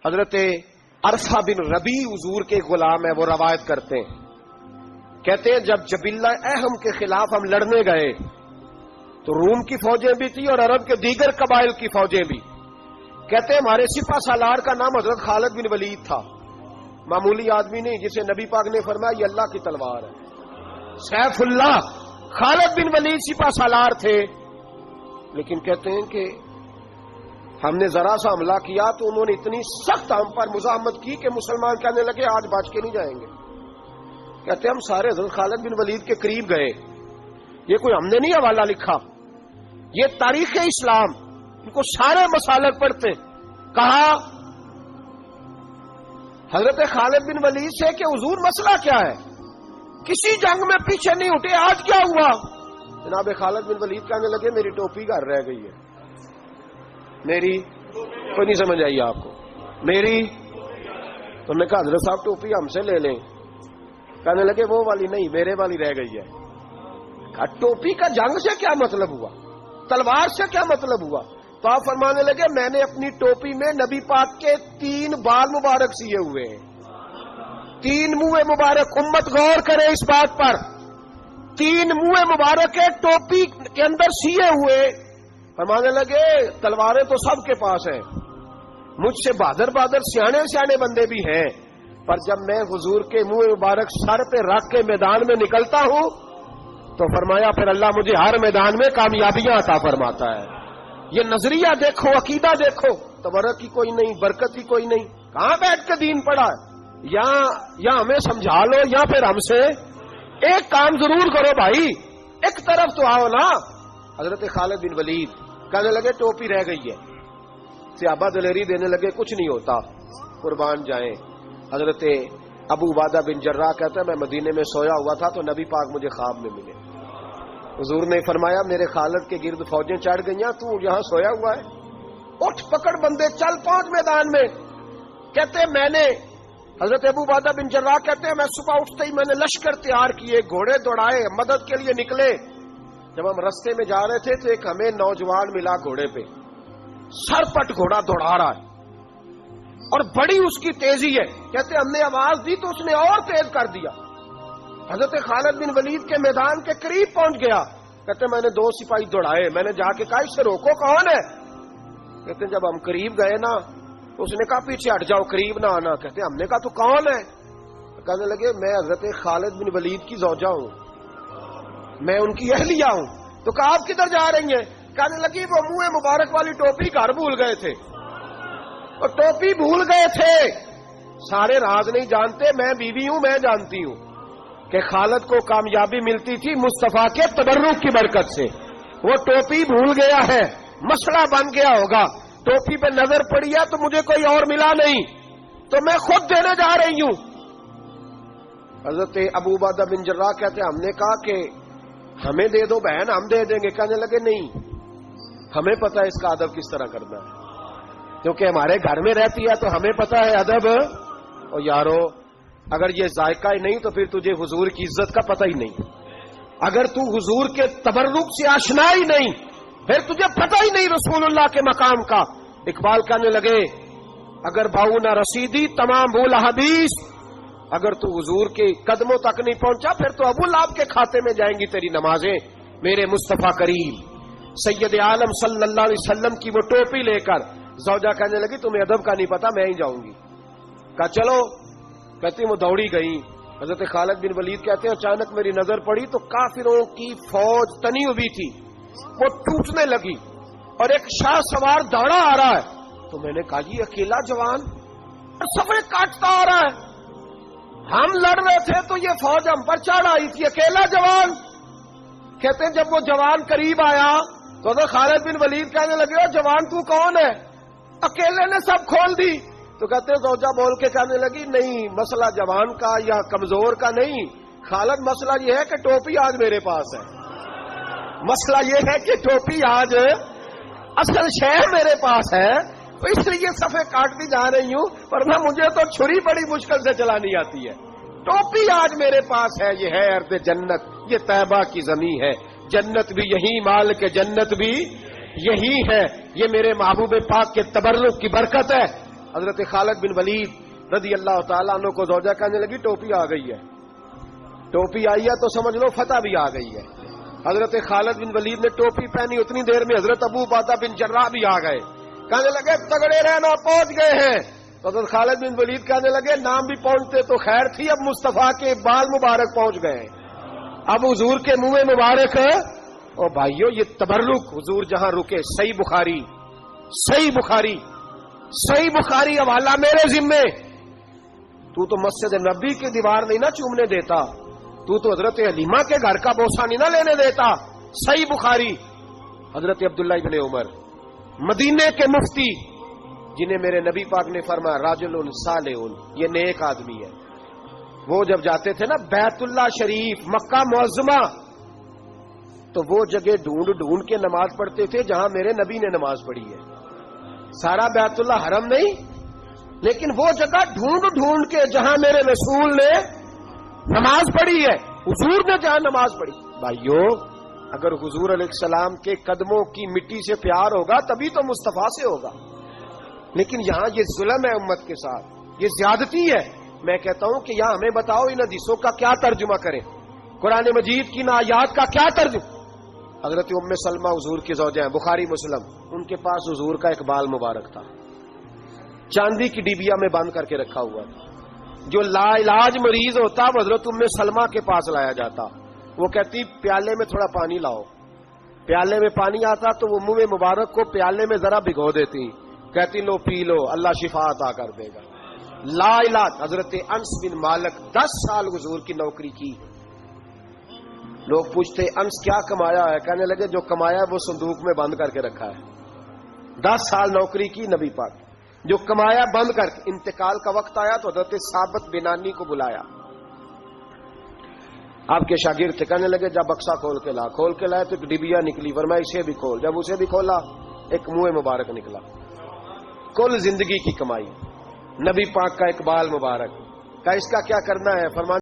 حضرت عرفہ بن ربی حضور کے غلام ہے، وہ روایت کرتے ہیں، کہتے ہیں جب جبلہ اہم کے خلاف ہم لڑنے گئے تو روم کی فوجیں بھی تھی اور عرب کے دیگر قبائل کی فوجیں بھی. کہتے ہیں ہمارے سپہ سالار کا نام حضرت خالد بن ولید تھا، معمولی آدمی نہیں جسے نبی پاک نے فرمایا یہ اللہ کی تلوار ہے. سیف اللہ خالد بن ولید سپہ سالار تھے، لیکن کہتے ہیں کہ ہم نے ذرا سا حملہ کیا تو انہوں نے اتنی سخت ہم پر مزاحمت کی کہ مسلمان کہنے لگے آج بچ کے نہیں جائیں گے. کہتے ہیں ہم سارے حضرت خالد بن ولید کے قریب گئے، یہ کوئی ہم نے نہیں حوالہ لکھا، یہ تاریخ اسلام، ان کو سارے مسالک پڑھتے. کہا حضرت خالد بن ولید سے کہ حضور مسئلہ کیا ہے، کسی جنگ میں پیچھے نہیں اٹھے، آج کیا ہوا؟ جناب خالد بن ولید کہنے لگے میری ٹوپی گھر رہ گئی ہے. میری کوئی نہیں سمجھ آئی آپ کو؟ میری تو نے کہا حضرت صاحب ٹوپی ہم سے لے لیں. کہنے لگے وہ والی نہیں، میرے والی رہ گئی ہے. کہا ٹوپی کا جنگ سے کیا مطلب ہوا، تلوار سے کیا مطلب ہوا؟ تو آپ فرمانے لگے میں نے اپنی ٹوپی میں نبی پاک کے 3 بال مبارک سیے ہوئے ہیں، 3 منہ مبارک. امت غور کرے اس بات پر، 3 منہ مبارک ہے ٹوپی کے اندر سیے ہوئے. فرمانے لگے تلواریں تو سب کے پاس ہیں، مجھ سے بہادر بہادر سیانے سیانے بندے بھی ہیں، پر جب میں حضور کے منہ مبارک سر پہ رکھ کے میدان میں نکلتا ہوں تو فرمایا پھر اللہ مجھے ہر میدان میں کامیابیاں عطا فرماتا ہے. یہ نظریہ دیکھو، عقیدہ دیکھو، تبرک کی کوئی نہیں، برکت کی کوئی نہیں. کہاں بیٹھ کے دین پڑھا ہے؟ یا ہمیں سمجھا لو یا پھر ہم سے ایک کام ضرور کرو بھائی، ایک طرف تو آؤ نا. حضرت خالد بن ولید کہنے لگے ٹوپی رہ گئی ہے. صحابہ دلیری دینے لگے کچھ نہیں ہوتا، قربان جائیں. حضرت ابو عبادہ بن جراح کہتا ہے میں مدینے میں سویا ہوا تھا تو نبی پاک مجھے خواب میں ملے. حضور نے فرمایا میرے خالد کے گرد فوجیں چڑھ گئیں، تو یہاں سویا ہوا ہے، اٹھ پکڑ بندے چل پہنچ میدان میں. کہتے میں نے حضرت ابو عبادہ بن جراح کہتے ہیں میں صبح اٹھتے ہی میں نے لشکر تیار کیے، گھوڑے دوڑائے، مدد کے لیے نکلے. جب ہم رستے میں جا رہے تھے تو ایک ہمیں نوجوان ملا گھوڑے پہ، سر پٹ گھوڑا دوڑا رہا ہے اور بڑی اس کی تیزی ہے. کہتے ہم نے آواز دی تو اس نے اور تیز کر دیا. حضرت خالد بن ولید کے میدان کے قریب پہنچ گیا. کہتے میں نے 2 سپاہی دوڑائے، میں نے جا کے کہا اسے روکو، کون ہے؟ کہتے جب ہم قریب گئے نا تو اس نے کہا پیچھے ہٹ جاؤ، قریب نہ آنا. کہتے ہم نے کہا تو کون ہے؟ کہنے لگے میں حضرت خالد بن ولید کی زوجہ ہوں، میں ان کی اہلیہ ہوں. تو کہا آپ کدھر جا رہی ہیں؟ کہنے لگی وہ منہ مبارک والی ٹوپی گھر بھول گئے تھے، اور ٹوپی بھول گئے تھے. سارے راز نہیں جانتے، میں بیوی ہوں، میں جانتی ہوں کہ خالد کو کامیابی ملتی تھی مصطفیٰ کے تبرک کی برکت سے. وہ ٹوپی بھول گیا ہے، مسئلہ بن گیا ہوگا، ٹوپی پہ نظر پڑی ہے تو مجھے کوئی اور ملا نہیں تو میں خود دینے جا رہی ہوں. حضرت ابو عبادہ بن جراح کہتے ہم نے کہا کہ ہمیں دے دو بہن، ہم دے دیں گے. کہنے لگے نہیں، ہمیں پتا ہے اس کا ادب کس طرح کرنا ہے، کیونکہ ہمارے گھر میں رہتی ہے تو ہمیں پتا ہے ادب. اور یارو اگر یہ ذائقہ ہی نہیں تو پھر تجھے حضور کی عزت کا پتہ ہی نہیں. اگر تو حضور کے تبرک سے آشنا ہی نہیں پھر تجھے پتہ ہی نہیں رسول اللہ کے مقام کا. اقبال کہنے لگے اگر بھاؤ نہ رسیدی تمام بھول حدیث، اگر تو حضور کے قدموں تک نہیں پہنچا پھر تو ابو لہب کے کھاتے میں جائیں گی تیری نمازیں. میرے مصطفیٰ کریم سید عالم صلی اللہ علیہ وسلم کی وہ ٹوپی لے کر زوجہ کہنے لگی تمہیں ادب کا نہیں پتا، میں ہی جاؤں گی. کہا چلو. کہتی وہ دوڑی گئی. حضرت خالد بن ولید کہتے ہیں اچانک میری نظر پڑی تو کافروں کی فوج تنی ہوئی تھی، وہ ٹوٹنے لگی اور ایک شاہ سوار دوڑا آ رہا ہے. تو میں نے کہا یہ اکیلا جوان اور سفید کاٹتا آ رہا ہے، ہم لڑ رہے تھے تو یہ فوج ہم پر چڑھ آئی تھی، اکیلا جوان. کہتے ہیں جب وہ جوان قریب آیا تو حضرت خالد بن ولید کہنے لگے جوان تو کون ہے؟ اکیلے نے سب کھول دی. تو کہتے ہیں زوجہ بول کے کہنے لگی نہیں، مسئلہ جوان کا یا کمزور کا نہیں خالد، مسئلہ یہ ہے کہ ٹوپی آج میرے پاس ہے، مسئلہ یہ ہے کہ ٹوپی آج اصل شے میرے پاس ہے، تو اس لیے صفحے کاٹتی جا رہی ہوں، ورنہ مجھے تو چھری بڑی مشکل سے چلانی آتی ہے. ٹوپی آج میرے پاس ہے، یہ ہے ارض جنت، یہ طیبہ کی زمین ہے، جنت بھی یہی، مال کے جنت بھی یہی ہے، یہ میرے محبوب پاک کے تبرک کی برکت ہے. حضرت خالد بن ولید رضی اللہ تعالیٰ عنہ کو زوجہ کہنے لگی ٹوپی آ گئی ہے، ٹوپی آئی ہے تو سمجھ لو فتح بھی آ گئی ہے۔ حضرت خالد بن ولید نے ٹوپی پہنی، اتنی دیر میں حضرت ابو عبیدہ بن جراح بھی آ گئے، کہنے لگے تگڑے رہنا، پہنچ گئے ہیں۔ تو حضرت خالد بن ولید کہنے لگے نام بھی پہنچتے تو خیر تھی، اب مصطفیٰ کے بال مبارک پہنچ گئے، اب حضور کے منہ مبارک ہے۔ او بھائیو یہ تبرک حضور جہاں رکے، صحیح بخاری حوالہ میرے ذمے، تو مسجد نبی کی دیوار نہیں نہ چومنے دیتا، تو حضرت حلیمہ کے گھر کا بوسہ نہیں نہ لینے دیتا۔ صحیح بخاری، حضرت عبداللہ بن عمر مدینے کے مفتی، جنہیں میرے نبی پاک نے فرمایا راجل صالح، یہ نیک آدمی ہے، وہ جب جاتے تھے نا بیت اللہ شریف مکہ معظمہ، تو وہ جگہ ڈھونڈ ڈھونڈ کے نماز پڑھتے تھے جہاں میرے نبی نے نماز پڑھی ہے۔ سارا بیت اللہ حرم نہیں، لیکن وہ جگہ ڈھونڈ ڈھونڈ کے جہاں میرے رسول نے نماز پڑھی ہے، حضور نے جہاں نماز پڑھی۔ بھائیو اگر حضور علیہ السلام کے قدموں کی مٹی سے پیار ہوگا تبھی تو مصطفیٰ سے ہوگا، لیکن یہاں یہ ظلم ہے امت کے ساتھ، یہ زیادتی ہے۔ میں کہتا ہوں کہ یہاں ہمیں بتاؤ ان حدیثوں کا کیا ترجمہ کریں، قرآن مجید کی ان آیات کا کیا ترجمہ۔ حضرت ام سلمہ حضور کی زوجہ ہیں، بخاری مسلم، ان کے پاس حضور کا ایک بال مبارک تھا، چاندی کی ڈیبیا میں بند کر کے رکھا ہوا تھا۔ جو لا علاج مریض ہوتا وہ حضرت ام سلمہ کے پاس لایا جاتا، وہ کہتی پیالے میں تھوڑا پانی لاؤ، پیالے میں پانی آتا تو وہ منہ مبارک کو پیالے میں ذرا بھگو دیتی، کہتی لو پی لو اللہ شفا عطا کر دے گا۔ لا علاج حضرت انس بن مالک 10 سال حضور کی نوکری کی، لوگ پوچھتے انس کیا کمایا ہے، کہنے لگے جو کمایا ہے وہ صندوق میں بند کر کے رکھا ہے۔ 10 سال نوکری کی نبی پاک، جو کمایا بند کر کے، انتقال کا وقت آیا تو حضرت ثابت بنانی کو بلایا، آپ کے شاگرد تھے، کہنے لگے جب بکسا کھول کے لا، کھول کے لائے تو ایک ڈبیا نکلی، فرمایا اسے بھی کھول، جب اسے بھی کھولا ایک منہ مبارک نکلا، کل زندگی کی کمائی، نبی پاک کا اقبال مبارک کا، اس کا کیا کرنا ہے؟ فرمایا